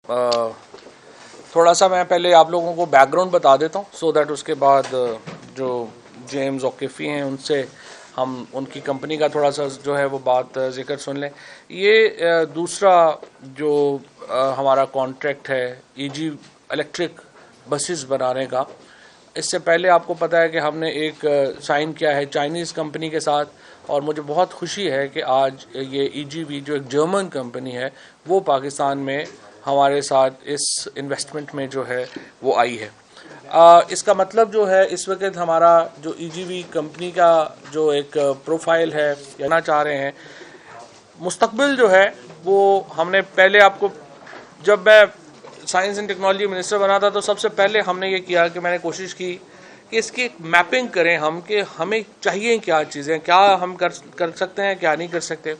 تھوڑا سا میں پہلے آپ لوگوں کو بیک گراؤنڈ بتا دیتا ہوں سو دیٹ اس کے بعد جو جیمز اوکیفی ہیں ان سے ہم ان کی کمپنی کا تھوڑا سا جو ہے وہ بات ذکر سن لیں. یہ دوسرا جو ہمارا کانٹریکٹ ہے ای جی الیکٹرک بسز بنانے کا. اس سے پہلے آپ کو پتہ ہے کہ ہم نے ایک سائن کیا ہے چائنیز کمپنی کے ساتھ, اور مجھے بہت خوشی ہے کہ آج یہ ای جی وی جو ایک جرمن کمپنی ہے وہ پاکستان میں ہمارے ساتھ اس انویسٹمنٹ میں جو ہے وہ آئی ہے. اس کا مطلب جو ہے اس وقت ہمارا جو ای جی وی کمپنی کا جو ایک پروفائل ہے کہنا چاہ رہے ہیں مستقبل جو ہے وہ ہم نے پہلے آپ کو جب میں سائنس اینڈ ٹیکنالوجی منسٹر بنا تھا تو سب سے پہلے ہم نے یہ کیا کہ میں نے کوشش کی کہ اس کی میپنگ کریں ہم کہ ہمیں چاہیے کیا چیزیں, کیا ہم کر سکتے ہیں کیا نہیں کر سکتے.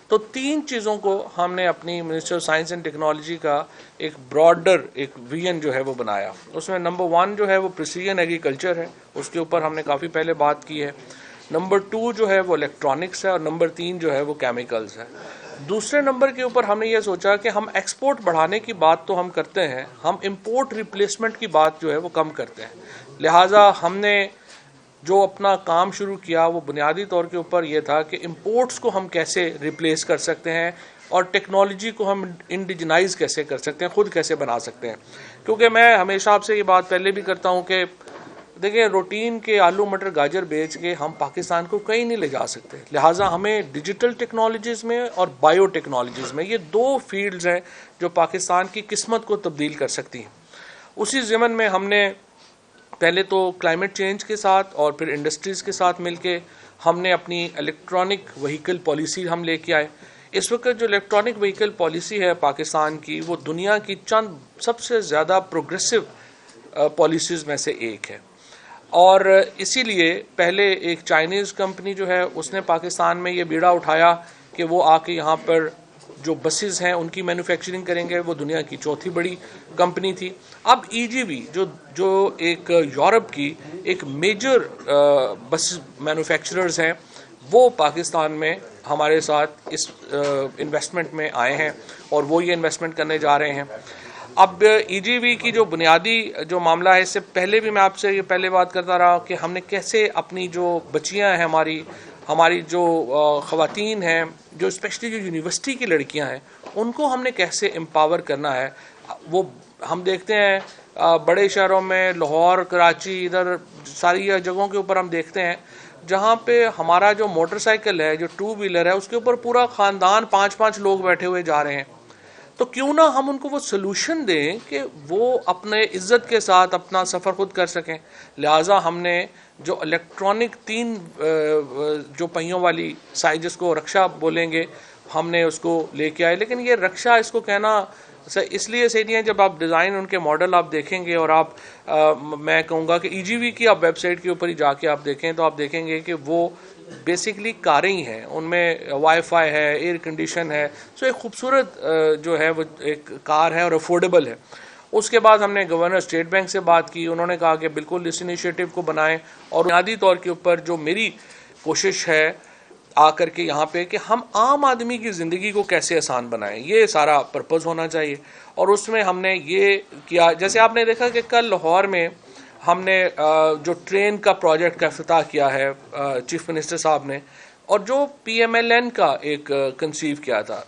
تو 3 چیزوں کو ہم نے اپنی minister of science and technology کا ایک براڈر ایک ویژن جو ہے وہ بنایا. اس میں نمبر 1 جو ہے وہ پریسیجن ایگریکلچر ہے, اس کے اوپر ہم نے کافی پہلے بات کی ہے. نمبر 2 جو ہے وہ الیکٹرانکس ہے, اور نمبر 3 جو ہے وہ کیمیکلز ہے. دوسرے نمبر کے اوپر ہم نے یہ سوچا کہ ہم ایکسپورٹ بڑھانے کی بات تو ہم کرتے ہیں, ہم امپورٹ ریپلیسمنٹ کی بات جو ہے وہ کم کرتے ہیں. لہٰذا ہم نے جو اپنا کام شروع کیا وہ بنیادی طور کے اوپر یہ تھا کہ امپورٹس کو ہم کیسے ریپلیس کر سکتے ہیں اور ٹیکنالوجی کو ہم انڈیجنائز کیسے کر سکتے ہیں, خود کیسے بنا سکتے ہیں. کیونکہ میں ہمیشہ آپ سے یہ بات پہلے بھی کرتا ہوں کہ دیکھیں روٹین کے آلو مٹر گاجر بیچ کے ہم پاکستان کو کہیں نہیں لے جا سکتے. لہٰذا ہمیں ڈیجیٹل ٹیکنالوجیز میں اور بایو ٹیکنالوجیز میں یہ 2 فیلڈز ہیں جو پاکستان کی قسمت کو تبدیل کر سکتی ہیں. اسی ضمن میں ہم نے پہلے تو کلائمیٹ چینج کے ساتھ اور پھر انڈسٹریز کے ساتھ مل کے ہم نے اپنی الیکٹرانک وہیکل پالیسی ہم لے کے آئے. اس وقت جو الیکٹرانک وہیکل پالیسی ہے پاکستان کی وہ دنیا کی چند سب سے زیادہ پروگریسو پالیسیز میں سے ایک ہے. اور اسی لیے پہلے ایک چائنیز کمپنی جو ہے اس نے پاکستان میں یہ بیڑا اٹھایا کہ وہ آ کے یہاں پر جو بسز ہیں ان کی مینوفیکچرنگ کریں گے, وہ دنیا کی 4تھی بڑی کمپنی تھی. اب ای جی وی جو ایک یورپ کی ایک میجر بس مینوفیکچررز ہیں وہ پاکستان میں ہمارے ساتھ اس انویسٹمنٹ میں آئے ہیں اور وہ یہ انویسٹمنٹ کرنے جا رہے ہیں. اب ای جی وی کی جو بنیادی جو معاملہ ہے, اس سے پہلے بھی میں آپ سے یہ پہلے بات کرتا رہا کہ ہم نے کیسے اپنی جو بچیاں ہیں ہماری جو خواتین ہیں جو اسپیشلی جو یونیورسٹی کی لڑکیاں ہیں ان کو ہم نے کیسے امپاور کرنا ہے. وہ ہم دیکھتے ہیں بڑے شہروں میں لاہور کراچی ادھر ساری جگہوں کے اوپر ہم دیکھتے ہیں جہاں پہ ہمارا جو موٹر سائیکل ہے جو 2 ویلر ہے اس کے اوپر پورا خاندان 5 لوگ بیٹھے ہوئے جا رہے ہیں. تو کیوں نہ ہم ان کو وہ سلوشن دیں کہ وہ اپنے عزت کے ساتھ اپنا سفر خود کر سکیں. لہٰذا ہم نے جو الیکٹرانک 3 جو پہیوں والی جس کو رکشا بولیں گے ہم نے اس کو لے کے آئے. لیکن یہ رکشا اس کو کہنا اس لیے صحیح نہیں ہے, جب آپ ڈیزائن ان کے ماڈل آپ دیکھیں گے اور آپ میں کہوں گا کہ ای جی وی کی آپ ویب سائٹ کے اوپر ہی جا کے آپ دیکھیں تو آپ دیکھیں گے کہ وہ بیسکلی کاریں ہی ہیں, ان میں وائی فائی ہے, ایئر کنڈیشن ہے. سو ایک خوبصورت جو ہے وہ ایک کار ہے اور افورڈیبل ہے. اس کے بعد ہم نے گورنر اسٹیٹ بینک سے بات کی, انہوں نے کہا کہ بالکل اس انیشیٹو کو بنائیں. اور بنیادی طور کے اوپر جو میری کوشش ہے آ کر کے یہاں پہ کہ ہم عام آدمی کی زندگی کو کیسے آسان بنائیں, یہ سارا پرپز ہونا چاہیے. اور اس میں ہم نے یہ کیا, جیسے آپ نے دیکھا کہ کل لاہور میں ہم نے جو ٹرین کا پروجیکٹ کا افتتاح کیا ہے چیف منسٹر صاحب نے, اور جو پی ایم ایل این کا ایک کنسیو کیا تھا,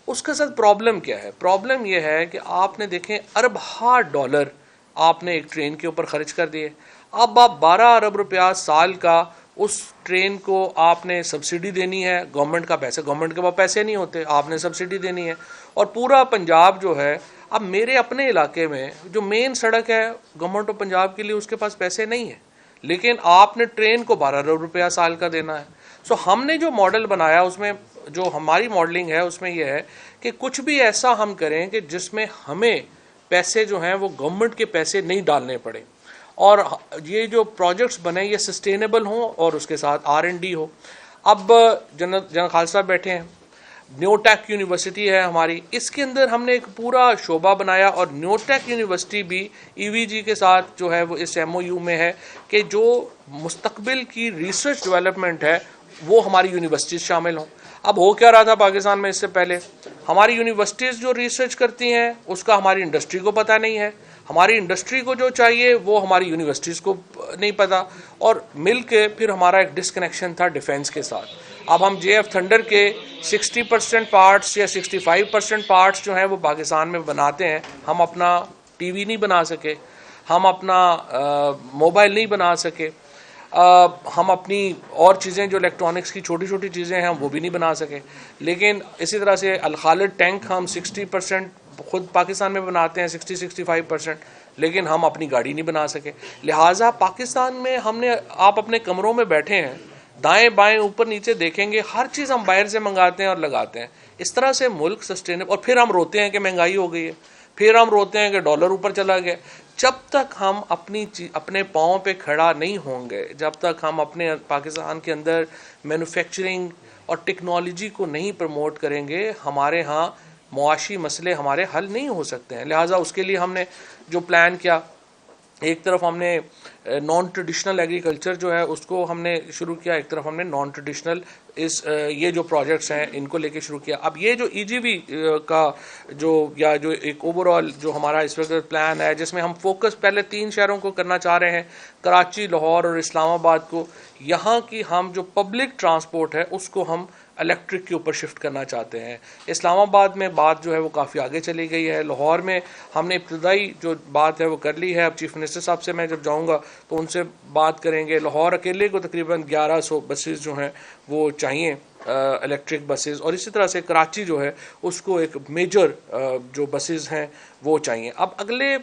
اس کے ساتھ پرابلم کیا ہے. پرابلم یہ ہے کہ آپ نے دیکھیں $1,000 آپ نے ایک ٹرین کے اوپر خرچ کر دیے. اب آپ 12 ارب روپیہ سال کا اس ٹرین کو آپ نے سبسڈی دینی ہے, گورنمنٹ کا پیسہ, گورنمنٹ کے پاس پیسے نہیں ہوتے, آپ نے سبسڈی دینی ہے. اور پورا پنجاب جو ہے, اب میرے اپنے علاقے میں جو مین سڑک ہے گورنمنٹ آف پنجاب کے لیے اس کے پاس پیسے نہیں ہیں, لیکن آپ نے ٹرین کو 12 ارب روپیہ سال کا دینا ہے. سو ہم نے جو ماڈل بنایا اس میں جو ہماری ماڈلنگ ہے اس میں یہ ہے کہ کچھ بھی ایسا ہم کریں کہ جس میں ہمیں پیسے جو ہیں وہ گورنمنٹ کے پیسے نہیں ڈالنے پڑے, اور یہ جو پروجیکٹس بنے یہ سسٹینیبل ہوں اور اس کے ساتھ R&D ہو. اب جنرل خالد صاحب بیٹھے ہیں, نیو ٹیک یونیورسٹی ہے ہماری, اس کے اندر ہم نے ایک پورا شعبہ بنایا, اور نیو ٹیک یونیورسٹی بھی ای وی جی کے ساتھ جو ہے وہ اس ایم او یو میں ہے کہ جو مستقبل کی ریسرچ ڈیولپمنٹ ہے وہ ہماری یونیورسٹیز شامل ہوں. اب ہو کیا رہا تھا پاکستان میں اس سے پہلے؟ ہماری یونیورسٹیز جو ریسرچ کرتی ہیں اس کا ہماری انڈسٹری کو پتہ نہیں ہے، ہماری انڈسٹری کو جو چاہیے وہ ہماری یونیورسٹیز کو نہیں پتہ، اور مل کے پھر ہمارا ایک ڈسکنیکشن تھا ڈیفینس کے ساتھ۔ اب ہم جے ایف تھنڈر کے 60% پارٹس یا 65% پارٹس جو ہیں وہ پاکستان میں بناتے ہیں، ہم اپنا ٹی وی نہیں بنا سکے، ہم اپنا موبائل نہیں بنا سکے، ہم اپنی اور چیزیں جو الیکٹرانکس کی چھوٹی چھوٹی چیزیں ہیں وہ بھی نہیں بنا سکے۔ لیکن اسی طرح سے الخالد ٹینک ہم 60% خود پاکستان میں بناتے ہیں، 65%، لیکن ہم اپنی گاڑی نہیں بنا سکے۔ لہٰذا پاکستان میں ہم نے، آپ اپنے کمروں میں بیٹھے ہیں، دائیں بائیں اوپر نیچے دیکھیں گے ہر چیز ہم باہر سے منگاتے ہیں اور لگاتے ہیں۔ اس طرح سے ملک سسٹینیبل، اور پھر ہم روتے ہیں کہ مہنگائی ہو گئی ہے، پھر ہم روتے ہیں کہ ڈالر اوپر چلا گیا۔ جب تک ہم اپنے پاؤں پہ کھڑا نہیں ہوں گے، جب تک ہم اپنے پاکستان کے اندر مینوفیکچرنگ اور ٹیکنالوجی کو نہیں پروموٹ کریں گے، ہمارے ہاں معاشی مسئلے ہمارے حل نہیں ہو سکتے ہیں۔ لہٰذا اس کے لیے ہم نے جو پلان کیا، ایک طرف ہم نے نان ٹریڈیشنل ایگریکلچر جو ہے اس کو ہم نے شروع کیا، ایک طرف ہم نے نان ٹریڈیشنل یہ جو پروجیکٹس ہیں ان کو لے کے شروع کیا۔ اب یہ جو ای جی وی کا جو ایک اوور آل جو ہمارا اس وقت پلان ہے، جس میں ہم فوکس پہلے 3 شہروں کو کرنا چاہ رہے ہیں، کراچی، لاہور اور اسلام آباد کو، یہاں کی ہم جو پبلک ٹرانسپورٹ ہے اس کو ہم الیکٹرک کے اوپر شفٹ کرنا چاہتے ہیں۔ اسلام آباد میں بات جو ہے وہ کافی آگے چلی گئی ہے، لاہور میں ہم نے ابتدائی جو بات ہے وہ کر لی ہے، اب چیف منسٹر صاحب سے میں جب جاؤں گا تو ان سے بات کریں گے۔ لاہور اکیلے کو تقریباً 1100 بسیز جو ہیں وہ چاہیے، الیکٹرک بسیز، اور اسی طرح سے کراچی جو ہے اس کو ایک میجر جو بسیز ہیں وہ چاہیے۔ اب اگلے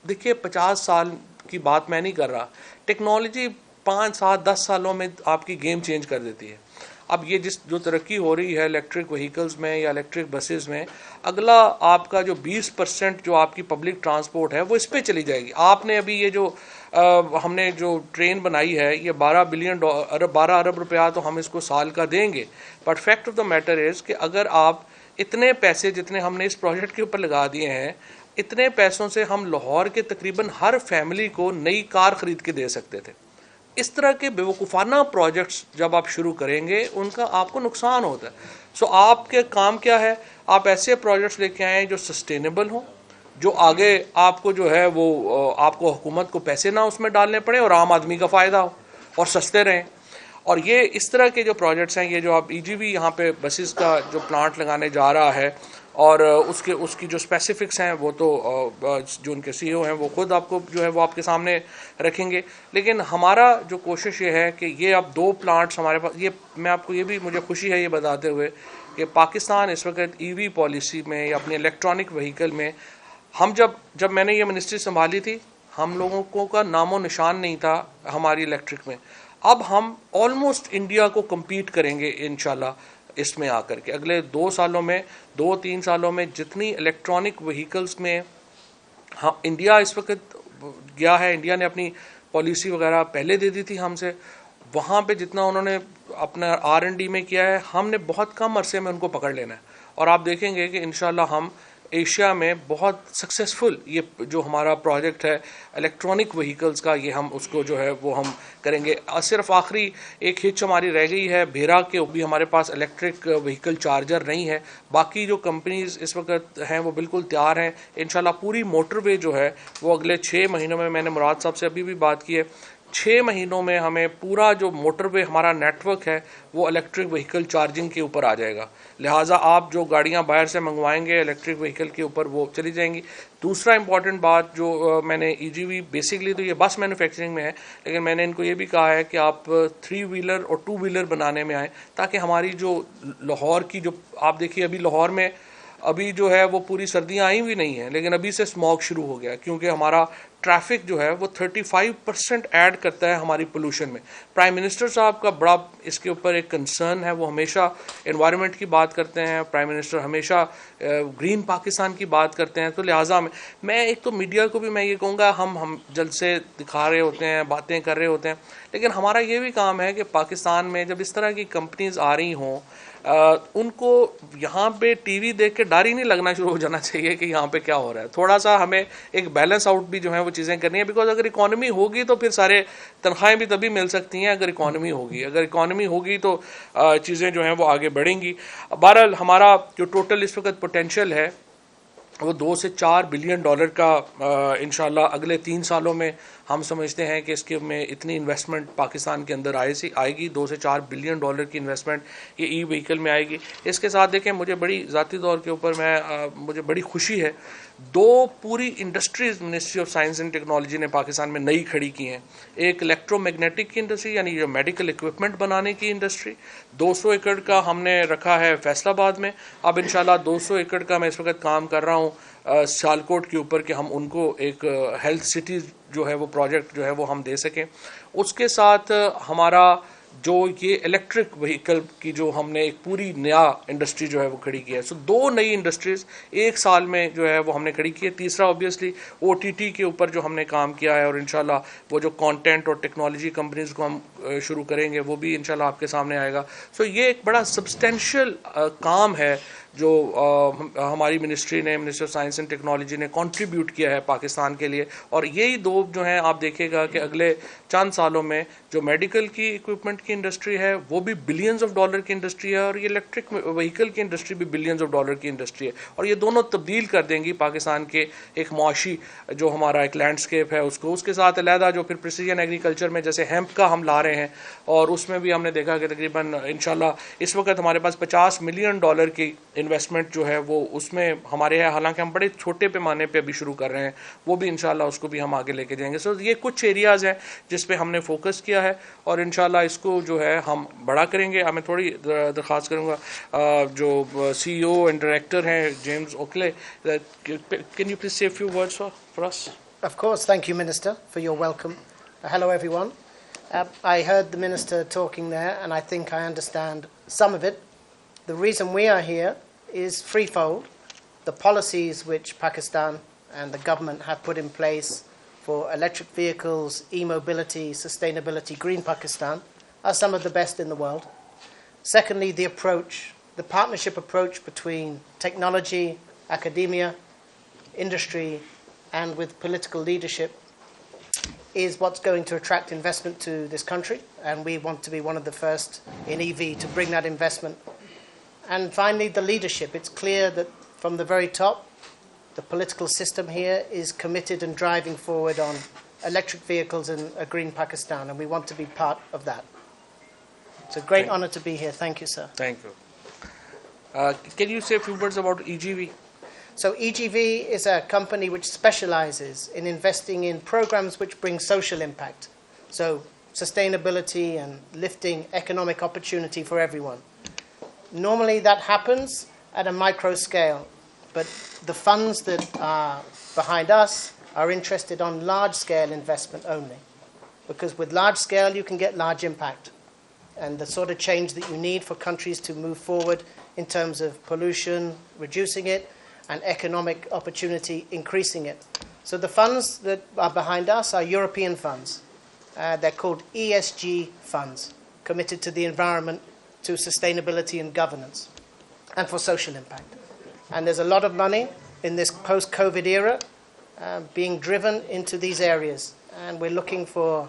دیکھیے 50 سال کی بات میں نہیں کر رہا، ٹیکنالوجی 5 7 10 سالوں میں آپ کی گیم چینج کر دیتی ہے۔ اب یہ جو ترقی ہو رہی ہے الیکٹرک وہیکلز میں یا الیکٹرک بسیز میں، اگلا آپ کا جو 20% جو آپ کی پبلک ٹرانسپورٹ ہے وہ اس پہ چلی جائے گی۔ آپ نے ابھی یہ جو ہم نے جو ٹرین بنائی ہے، یہ 12 ارب روپیہ تو ہم اس کو سال کا دیں گے، but fact of the matter is کہ اگر آپ اتنے پیسے جتنے ہم نے اس پروجیکٹ کے اوپر لگا دیے ہیں، اتنے پیسوں سے ہم لاہور کے تقریباً ہر فیملی کو نئی کار خرید کے دے سکتے تھے۔ اس طرح کے بیوقوفانہ پروجیکٹس جب آپ شروع کریں گے ان کا آپ کو نقصان ہوتا ہے۔ سو آپ کے کام کیا ہے، آپ ایسے پروجیکٹس لے کے آئیں جو سسٹینیبل ہوں، جو آگے آپ کو جو ہے وہ آپ کو حکومت کو پیسے نہ اس میں ڈالنے پڑے اور عام آدمی کا فائدہ ہو اور سستے رہیں۔ اور یہ اس طرح کے جو پروجیکٹس ہیں، یہ جو آپ ای جی وی یہاں پہ بسیز کا جو پلانٹ لگانے جا رہا ہے، اور اس کی جو اسپیسیفکس ہیں وہ تو جو ان کے سی او ہیں وہ خود آپ کو جو ہے وہ آپ کے سامنے رکھیں گے۔ لیکن ہمارا جو کوشش یہ ہے کہ یہ اب 2 پلانٹس ہمارے پاس، یہ میں آپ کو یہ بھی مجھے خوشی ہے یہ بتاتے ہوئے کہ پاکستان اس وقت ای وی پالیسی میں یا اپنی الیکٹرانک وہیکل میں، ہم جب میں نے یہ منسٹری سنبھالی تھی، ہم لوگوں کو کا نام و نشان نہیں تھا ہماری الیکٹرک میں۔ اب ہم آلموسٹ انڈیا کو کمپیٹ کریں گے انشاءاللہ اس میں آ کر کے۔ اگلے 2-3 سالوں میں جتنی الیکٹرانک وہیکلز میں انڈیا اس وقت گیا ہے، انڈیا نے اپنی پالیسی وغیرہ پہلے دے دی تھی ہم سے، وہاں پہ جتنا انہوں نے اپنا R&D میں کیا ہے، ہم نے بہت کم عرصے میں ان کو پکڑ لینا ہے۔ اور آپ دیکھیں گے کہ انشاءاللہ ہم ایشیا میں بہت سکسیسفل یہ جو ہمارا پروجیکٹ ہے الیکٹرانک وہیکلز کا، یہ ہم اس کو جو ہے وہ ہم کریں گے۔ صرف آخری ایک ہچ ہماری رہ گئی ہے بھیرا کے، بھی ہمارے پاس الیکٹرک وہیکل چارجر نہیں ہے۔ باقی جو کمپنیز اس وقت ہیں وہ بالکل تیار ہیں۔ انشاءاللہ پوری موٹر وے جو ہے وہ اگلے 6 مہینوں میں نے مراد صاحب سے ابھی بھی بات کی ہے، 6 مہینوں میں ہمیں پورا جو موٹر وے ہمارا نیٹ ورک ہے وہ الیکٹرک وہیکل چارجنگ کے اوپر آ جائے گا۔ لہٰذا آپ جو گاڑیاں باہر سے منگوائیں گے الیکٹرک وہیکل کے اوپر وہ چلی جائیں گی۔ دوسرا امپورٹنٹ بات جو میں نے ای جی وی بیسکلی تو یہ بس مینوفیکچرنگ میں ہے، لیکن میں نے ان کو یہ بھی کہا ہے کہ آپ 3 ویلر اور 2 ویلر بنانے میں آئیں، تاکہ ہماری جو لاہور کی جو آپ دیکھیے ابھی لاہور میں ابھی جو ہے وہ پوری سردیاں آئی بھی نہیں ہیں، لیکن ابھی سے اسموگ شروع ہو گیا، کیونکہ ہمارا ٹریفک جو ہے وہ 35% ایڈ کرتا ہے ہماری پولوشن میں۔ پرائم منسٹر صاحب کا بڑا اس کے اوپر ایک کنسرن ہے، وہ ہمیشہ انوائرمنٹ کی بات کرتے ہیں، پرائم منسٹر ہمیشہ گرین پاکستان کی بات کرتے ہیں۔ تو لہٰذا میں ایک تو میڈیا کو بھی میں یہ کہوں گا، ہم جلد سے دکھا رہے ہوتے ہیں، باتیں کر رہے ہوتے ہیں، لیکن ہمارا یہ بھی کام ہے کہ پاکستان میں جب اس طرح کی کمپنیز آ رہی ہوں ان کو یہاں پہ ٹی وی دیکھ کے ڈر ہی نہیں لگنا شروع ہو جانا چاہیے کہ یہاں پہ کیا ہو رہا ہے. تھوڑا سا ہمیں ایک بیلنس آؤٹ بھی جو ہے وہ چیزیں کرنی ہے, بیکاز اگر اکانومی ہوگی تو پھر سارے تنخواہیں بھی تبھی مل سکتی ہیں اگر اکانومی ہوگی. اگر اکانومی ہوگی تو چیزیں جو ہیں وہ آگے بڑھیں گی. بہرحال ہمارا جو ٹوٹل اس وقت پوٹینشیل ہے وہ $2 سے 4 بلین کا انشاءاللہ اگلے 3 سالوں میں ہم سمجھتے ہیں کہ اس کے میں اتنی انویسٹمنٹ پاکستان کے اندر آئے گی. $2 سے 4 بلین کی انویسٹمنٹ یہ ای وہیکل میں آئے گی. اس کے ساتھ دیکھیں مجھے بڑی ذاتی طور کے اوپر مجھے بڑی خوشی ہے, 2 پوری industries ministry of science and technology نے پاکستان میں نئی کھڑی کی ہیں. ایک الیکٹرو میگنیٹک کی انڈسٹری یعنی جو میڈیکل اکوپمنٹ بنانے کی انڈسٹری, 200 ایکڑ کا ہم نے رکھا ہے فیصل آباد میں. اب انشاءاللہ 200 ایکڑ کا میں اس وقت کام کر رہا ہوں سیالکوٹ کے اوپر کہ ہم ان کو ایک ہیلتھ سٹی جو ہے وہ پروجیکٹ جو ہے وہ ہم دے سکیں. اس کے ساتھ ہمارا جو یہ الیکٹرک وہیکل کی جو ہم نے ایک پوری نیا انڈسٹری جو ہے وہ کھڑی کی ہے. سو 2 نئی انڈسٹریز ایک سال میں جو ہے وہ ہم نے کھڑی کی ہے. تیسرا اوبیسلی OTT کے اوپر جو ہم نے کام کیا ہے, اور انشاءاللہ وہ جو کانٹینٹ اور ٹیکنالوجی کمپنیز کو ہم شروع کریں گے وہ بھی انشاءاللہ آپ کے سامنے آئے گا. سو یہ ایک بڑا سبسٹینشیل کام ہے جو ہماری ministry of science and technology نے کنٹریبیوٹ کیا ہے پاکستان کے لیے. اور یہی 2 جو ہیں آپ دیکھے گا کہ اگلے چند سالوں میں جو میڈیکل کی اکوپمنٹ کی انڈسٹری ہے وہ بھی بلینز آف ڈالر کی انڈسٹری ہے, اور یہ الیکٹرک وہیکل کی انڈسٹری بھی بلینز آف ڈالر کی انڈسٹری ہے. اور یہ دونوں تبدیل کر دیں گی پاکستان کے ایک معاشی جو ہمارا ایک لینڈسکیپ ہے اس کو. اس کے ساتھ علیحدہ جو پھر پریسیجن ایگریکلچر میں جیسے ہیمپ کا ہم لا رہے ہیں, اور اس میں بھی ہم نے دیکھا کہ تقریباً انشاءاللہ اس وقت ہمارے پاس $50 ملین کی انویسٹمنٹ جو ہے وہ اس میں ہمارے ہے. حالانکہ ہم بڑے چھوٹے پیمانے پہ ابھی شروع کر رہے ہیں, وہ بھی انشاءاللہ اس کو بھی ہم آگے لے کے جائیں گے. سو یہ کچھ ایریاز ہیں جس پہ ہم نے فوکس کیا ہے, اور انشاءاللہ اس کو جو ہے ہم بڑا کریں گے. میں تھوڑی درخواست کروں گا جو CEO اینڈ ڈائریکٹر ہیں جیمز اوکلے, کین یو پلیز سے few words for us? Of course, thank you, Minister, for your welcome. Hello, everyone. I heard the Minister talking there, and I think I understand some of it. The reason we are here is threefold. The policies which Pakistan and the government have put in place for electric vehicles, e-mobility, sustainability, green Pakistan, are some of the best in the world. Secondly, the approach, the partnership approach between technology, academia, industry, and with political leadership is what's going to attract investment to this country, and we want to be one of the first in EV to bring that investment. And finally, the leadership. It's clear that from the very top, the political system here is committed and driving forward on electric vehicles and a green Pakistan, and we want to be part of that. It's a great honor to be here. Thank you, sir. Thank you. Can you say a few words about EGV? So EGV is a company which specializes in investing in programs which bring social impact. So sustainability and lifting economic opportunity for everyone. Normally that happens at a micro scale, but the funds that are behind us are interested on large scale investment only. Because with large scale you can get large impact and the sort of change that you need for countries to move forward in terms of pollution, reducing it, and economic opportunity, increasing it. So the funds that are behind us are European funds. They're called ESG funds, committed to the environment, to sustainability and governance, and for social impact. And there's a lot of money in this post-COVID era being driven into these areas. And we're looking for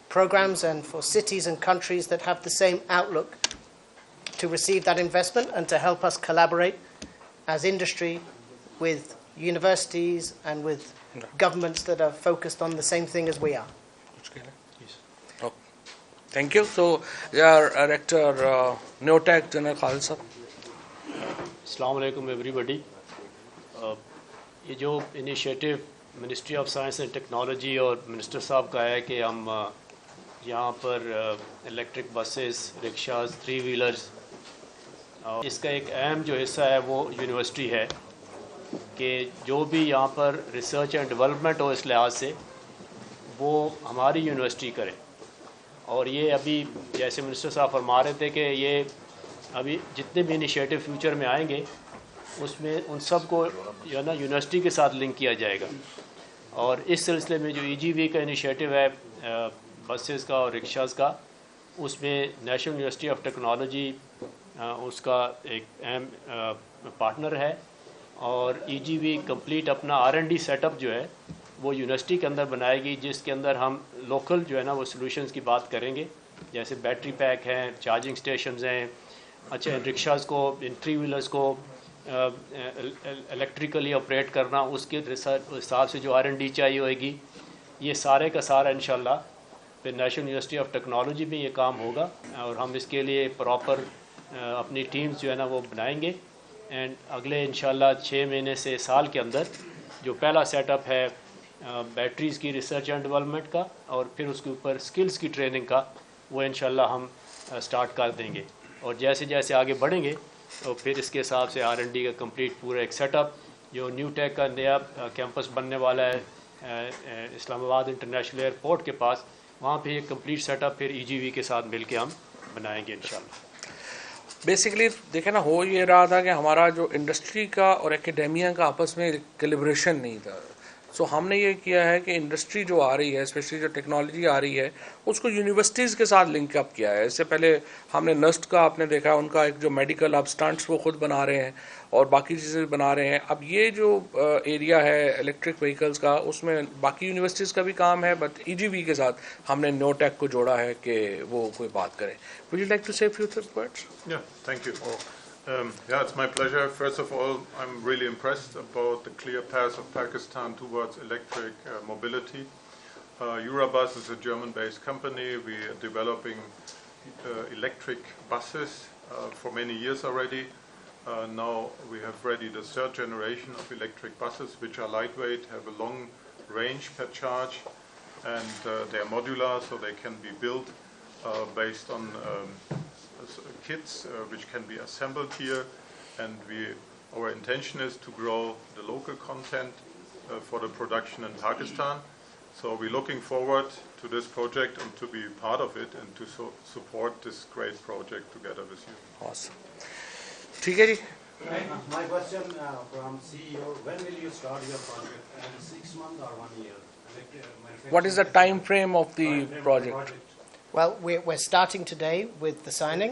programs and for cities and countries that have the same outlook to receive that investment and to help us collaborate as industry with universities and with governments that are focused on the same thing as we are. Yes. Oh. Thank you. So, Director Neotech, General Khalid Sahab. Assalamu alaikum everybody. یہ جو initiative ministry of science and technology اور minister صاحب کا ہے کہ ہم یہاں پر electric buses, rickshaws, 3 wheelers, اس کا ایک اہم جو حصہ ہے وہ یونیورسٹی ہے کہ جو بھی یہاں پر ریسرچ اینڈ ڈیولپمنٹ ہو اس لحاظ سے وہ ہماری یونیورسٹی کرے. اور یہ ابھی جیسے منسٹر صاحب فرما رہے تھے کہ یہ ابھی جتنے بھی انیشیٹو فیوچر میں آئیں گے اس میں ان سب کو جو ہے نا یونیورسٹی کے ساتھ لنک کیا جائے گا. اور اس سلسلے میں جو EGV کا انیشیٹو ہے بسز کا اور رکشاز کا، اس میں نیشنل یونیورسٹی آف ٹیکنالوجی اس کا ایک اہم پارٹنر ہے، اور EGV کمپلیٹ اپنا R&D سیٹ اپ جو ہے وہ یونیورسٹی کے اندر بنائے گی، جس کے اندر ہم لوکل جو ہے نا وہ سلوشنز کی بات کریں گے، جیسے بیٹری پیک ہیں، چارجنگ سٹیشنز ہیں، اچھا رکشاز کو، ان 3 ویلرز کو الیکٹریکلی آپریٹ کرنا، اس کے حساب سے جو R&D چاہیے ہوئے گی، یہ سارے کا سارا انشاءاللہ پھر نیشنل یونیورسٹی آف ٹیکنالوجی میں یہ کام ہوگا، اور ہم اس کے لیے پراپر اپنی ٹیمز جو ہے نا وہ بنائیں گے، اینڈ اگلے انشاءاللہ 6 مہینے سے سال کے اندر جو پہلا سیٹ اپ ہے بیٹریز کی ریسرچ اینڈ ڈیولپمنٹ کا، اور پھر اس کے اوپر سکلز کی ٹریننگ کا، وہ انشاءاللہ ہم سٹارٹ کر دیں گے، اور جیسے جیسے آگے بڑھیں گے تو پھر اس کے حساب سے R&D کا کمپلیٹ پورا ایک سیٹ اپ، جو نیو ٹیک کا نیا کیمپس بننے والا ہے اسلام آباد انٹرنیشنل ایئرپورٹ کے پاس، وہاں پہ ایک کمپلیٹ سیٹ اپ پھر EGV کے ساتھ مل کے ہم بنائیں گے انشاءاللہ۔ بیسیکلی دیکھیں نا، ہو یہ رہا تھا کہ ہمارا جو انڈسٹری کا اور ایکیڈیمیا کا آپس میں کیلیبریشن نہیں تھا، سو ہم نے یہ کیا ہے کہ انڈسٹری جو آ رہی ہے، اسپیشلی جو ٹیکنالوجی آ رہی ہے، اس کو یونیورسٹیز کے ساتھ لنک اپ کیا ہے۔ اس سے پہلے ہم نے نسٹ کا آپ نے دیکھا، ان کا ایک جو میڈیکل اب اسٹنٹس وہ خود بنا رہے ہیں اور باقی چیزیں بنا رہے ہیں۔ اب یہ جو ایریا ہے الیکٹرک وہیکلز کا، اس میں باقی یونیورسٹیز کا بھی کام ہے، بٹ EGV کے ساتھ ہم نے نیو ٹیک کو جوڑا ہے کہ وہ کوئی بات کرے۔ Would you like to say a few words? Yeah, thank you. Yeah, it's my pleasure. First of all, I'm really impressed about the clear path of Pakistan towards electric mobility. Eurobus is a German-based company. We are developing electric buses for many years already. Now we have ready the 3rd generation of electric buses, which are lightweight, have a long range per charge, and they are modular, so they can be built based on kits which can be assembled here, and our intention is to grow the local content for the production in Pakistan. So we're looking forward to this project and to be part of it and to support this great project together with you. Awesome. ٹھیک ہے جی۔ My question from CEO, when will you start your project? 6 months or 1 year? What is the time frame of the project? Well, we're starting today with the signing,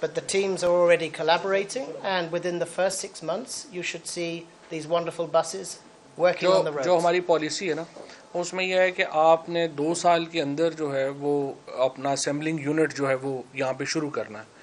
but the teams are already collaborating, and within the first 6 months, you should see these wonderful buses working on the roads. جو ہماری policy ہے نا، اس میں یہ ہے کہ آپ نے 2 سال کے اندر جو ہے وہ اپنا اسمبلنگ یونٹ جو ہے وہ یہاں پہ شروع کرنا ہے،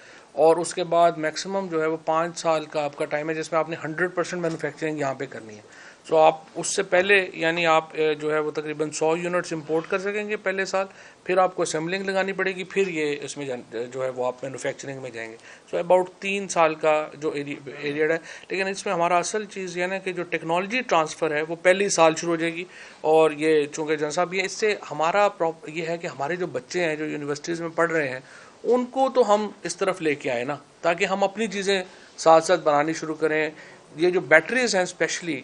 اور اس کے بعد میکسیمم جو ہے وہ 5 سال کا آپ کا ٹائم ہے، جس میں آپ نے 100% مینوفیکچرنگ یہاں پہ کرنی ہے۔ سو آپ اس سے پہلے یعنی آپ جو ہے وہ تقریباً 100 یونٹس امپورٹ کر سکیں گے پہلے سال، پھر آپ کو اسمبلنگ لگانی پڑے گی، پھر یہ اس میں جو ہے وہ آپ مینوفیکچرنگ میں جائیں گے۔ سو اباؤٹ 3 سال کا جو ایریڈ ہے، لیکن اس میں ہمارا اصل چیز یہ نا کہ جو ٹیکنالوجی ٹرانسفر ہے وہ پہلے سال شروع ہو جائے گی، اور یہ چونکہ جن صاحب یہ اس سے ہمارا یہ ہے کہ ہمارے جو بچے ہیں جو یونیورسٹیز میں پڑھ رہے ہیں، ان کو تو ہم اس طرف لے کے آئے نا، تاکہ ہم اپنی چیزیں ساتھ ساتھ بنانی شروع کریں۔ یہ جو بیٹریز ہیں اسپیشلی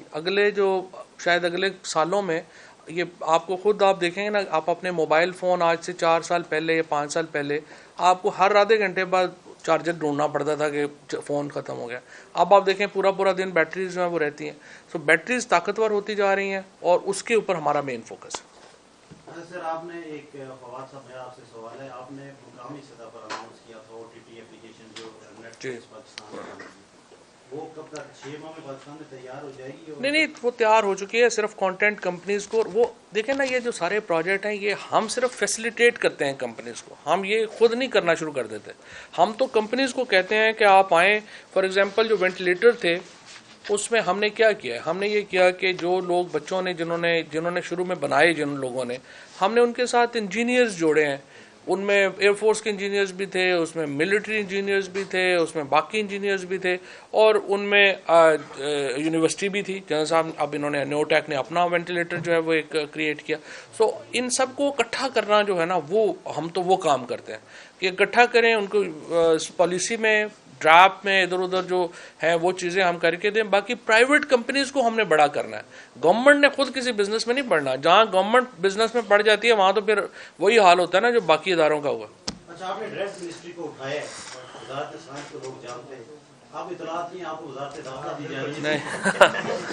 شاید اگلے سالوں میں، یہ آپ کو خود آپ دیکھیں گے نا، آپ اپنے موبائل فون آج سے 4 سال پہلے یا 5 سال پہلے آپ کو ہر آدھے گھنٹے بعد چارجر ڈھونڈنا پڑتا تھا کہ فون ختم ہو گیا۔ اب آپ دیکھیں پورا دن بیٹریز جو ہیں وہ رہتی ہیں، سو بیٹریز طاقتور ہوتی جا رہی ہیں، اور اس کے اوپر ہمارا مین فوکس ہے۔ سر، آپ نے ایک فواد صاحب، میرا آپ سے سوال ہے، آپ نے مقامی سطح پر اناؤنس کیا تھا OTT اپلیکیشن جو نیٹفلکس پاکستان میں، وہ کب تک 6 ماہ میں پاکستان میں تیار ہو جائے گی؟ نہیں، وہ تیار ہو چکی ہے، صرف کانٹینٹ کمپنیز کو۔ وہ دیکھیں نا، یہ جو سارے پروجیکٹ ہیں یہ ہم صرف فیسیلیٹیٹ کرتے ہیں کمپنیز کو، ہم یہ خود نہیں کرنا شروع کر دیتے۔ ہم تو کمپنیز کو کہتے ہیں کہ آپ آئیں۔ فار ایگزامپل جو وینٹیلیٹر تھے، اس میں ہم نے کیا کیا، ہم نے یہ کیا کہ جو لوگ بچوں نے جنہوں نے شروع میں بنائے، جن لوگوں نے، ہم نے ان کے ساتھ انجینئرز جوڑے ہیں۔ ان میں ایئر فورس کے انجینئرز بھی تھے، اس میں ملٹری انجینئرز بھی تھے، اس میں باقی انجینئرز بھی تھے، اور ان میں یونیورسٹی بھی تھی۔ جنرل صاحب اب انہوں نے نیو ٹیک نے اپنا وینٹیلیٹر جو ہے وہ ایک کریٹ کیا۔ سو ان سب کو اکٹھا کرنا جو ہے نا، وہ ہم تو وہ کام کرتے ہیں کہ اکٹھا کریں، ان کو پالیسی میں، ڈرافٹ میں ادھر ادھر جو ہیں وہ چیزیں ہم کر کے دیں۔ باقی پرائیویٹ کمپنیز کو ہم نے بڑا کرنا ہے، گورنمنٹ نے خود کسی بزنس میں نہیں پڑھنا۔ جہاں گورنمنٹ بزنس میں پڑ جاتی ہے وہاں تو پھر وہی حال ہوتا ہے نا جو باقی اداروں کا ہوا۔ اچھا، آپ نے ڈریس منسٹری کو اٹھایا، وزارت سائنس کو لوگ جانتے ہیں، آپ اطلاعات نہیں، آپ کو وزارت داخلہ دی جا رہی ہے۔ نہیں